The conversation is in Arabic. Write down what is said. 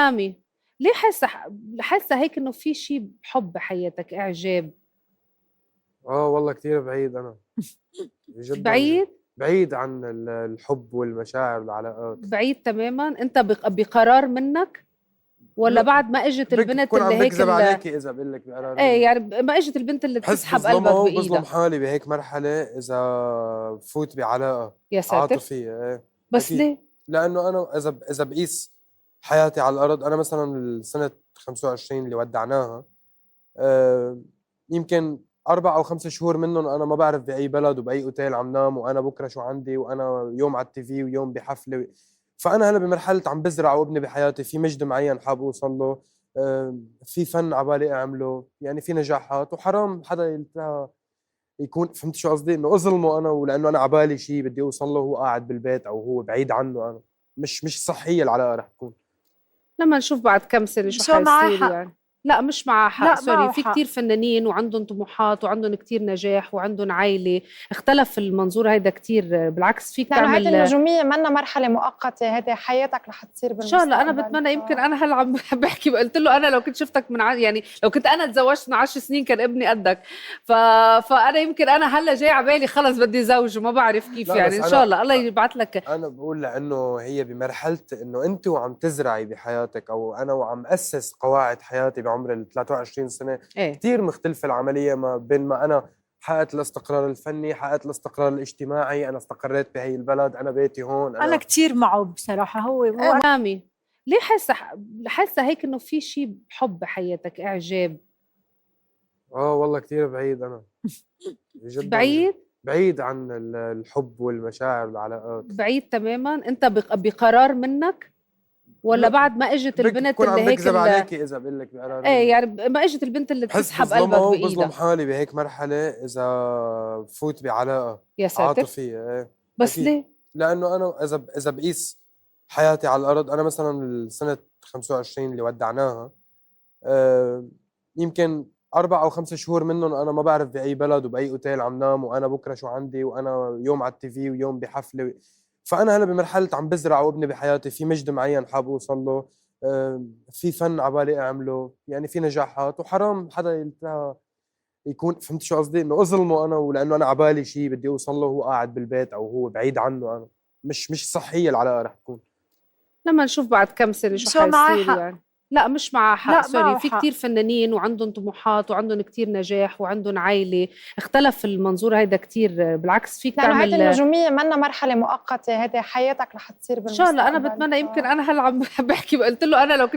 رامي، ليه حاسة هيك إنه في شيء بحب بحياتك، إعجاب؟ والله كتير بعيد أنا. جدا بعيد؟ بعيد عن الحب والمشاعر والعلاقات. بعيد تماما. أنت بقرار منك، ولا لا، بعد ما اجت البنت بكون اللي عم هيك بكذب عليكي إذا بقول لك بقرار ايه مني. يعني ما اجت البنت اللي بحس بتسحب قلبك بظلمها وبظلم بإيدها؟ حالي بهيك مرحلة إذا بفوت بعلاقة يا ساتر. عاطفية. إيه بس أكيد. ليه؟ لأنه أنا إذا بقيس حياتي على الأرض، أنا مثلا سنة 25 اللي ودعناها، آه، يمكن 4 أو 5 شهور منهم أنا ما بعرف بأي بلد وبأي أوتيل عم نام، وأنا بكرة شو عندي، وأنا يوم على التي في ويوم بحفلة. فأنا هلا بمرحلة عم بزرع وابني بحياتي، في مجد معين حاب أوصل له، في فن عبالي أعمله، يعني في نجاحات، وحرام حدا يلتها يكون، فهمت شو قصدي؟ إنه أظلمه أنا ولأنه أنا عبالي شيء بدي أوصل له وهو قاعد بالبيت أو هو بعيد عنه. أنا مش صحية العلاقة رح تكون. لما نشوف بعد كم سنة شو بس هو معاه حيصير حق. يعني. لا مش معاه حق، لا سوري، معه في حق. كتير فنانين وعندهم طموحات وعندهم كتير نجاح وعندهم عائلة. اختلف المنظور هيدا كتير، بالعكس فيك لأنه هيدي تعمل. النجومية منا مرحلة مؤقتة، هيدي حياتك رح تصير ان شاء الله. انا بالمستقبل. بتمنى، يمكن انا هلا عم بحكي قلت له انا لو كنت شفتك يعني لو كنت انا تزوجت من 10 سنين كان ابني قدك. فانا يمكن انا هلا جاي على بالي خلص بدي زوج وما بعرف كيف لا يعني. بس ان شاء أنا الله الله يبعث لك. انا بقول لانه هي بمرحله انه انت وعم تزرعي بحياتك، او انا وعم اسس قواعد حياتي بعمر ال 23 سنه. ايه. كثير مختلفه العمليه ما بين ما انا حققت الاستقرار الفني، حققت الاستقرار الاجتماعي، انا استقريت بهي البلد، انا بيتي هون، أنا انا كتير معه بصراحة. هو رامي، ليه حاسة هيك انه في شيء بحب بحياتك، اعجاب؟ والله كثير بعيد انا. جدا بعيد؟ بعيد عن الحب والمشاعر والعلاقات. بعيد تماما. انت بقرار منك، ولا لا، بعد ما اجت البنت بكون اللي عم هيك بكذب عليكي اذا بقول لك بقرار ايه مني. يعني ما اجت البنت اللي بحس بتسحب قلبك بظلمها وبظلم بإيدها؟ حالي بهيك مرحلة إذا بفوت بعلاقة يا ساتر. عاطفية. إيه بس أكيد. ليه؟ لأنه أنا إذا بقيس حياتي على الأرض، أنا مثلا سنة 25 اللي ودعناها، آه، يمكن 4 أو 5 شهور منهم أنا ما بعرف بأي بلد وبأي أوتيل عم نام، وأنا بكرة شو عندي، وأنا يوم على التي في ويوم بحفلة. فأنا هلا بمرحلة عم بزرع وابني بحياتي، في مجد معين حاب أوصل له، في فن عبالي أعمله، يعني في نجاحات، وحرام حدا يلتها يكون، فهمت شو قصدي؟ إنه أظلمه أنا ولأنه أنا عبالي شيء بدي أوصل له وهو قاعد بالبيت أو هو بعيد عنه. أنا مش صحية العلاقة رح تكون. لما نشوف بعد كم سنة شو بس هو معاه حيصير حق. يعني. لا مش معاه حق، لا سوري، معه في حق. كتير فنانين وعندهم طموحات وعندهم كتير نجاح وعندهم عائلة. اختلف المنظور هيدا كتير، بالعكس فيك لأنه هيدي تعمل. النجومية منا مرحلة مؤقتة، هيدي حياتك رح تصير ان شاء الله. انا بالمستقبل. بتمنى، يمكن انا هلا عم بحكي قلت له انا لو كنت